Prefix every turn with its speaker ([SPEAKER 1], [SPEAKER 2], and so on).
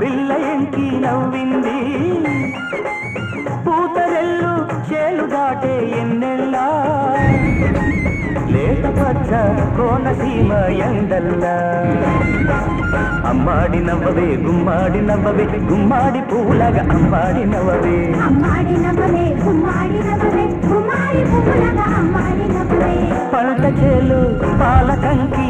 [SPEAKER 1] పిల్ల ఎంకి నవ్వింది పూతరెల్లు చేలు దాటే ఎన్నెల్లా లేత పచ్చ కోనసీమ ఎండల్లా అమ్మాడి నవ్వవే గుమ్మాడి నవ్వవే గుమ్మాడి పూలగా అమ్మాడి నవ్వవే పంట చేలు పాల కంకి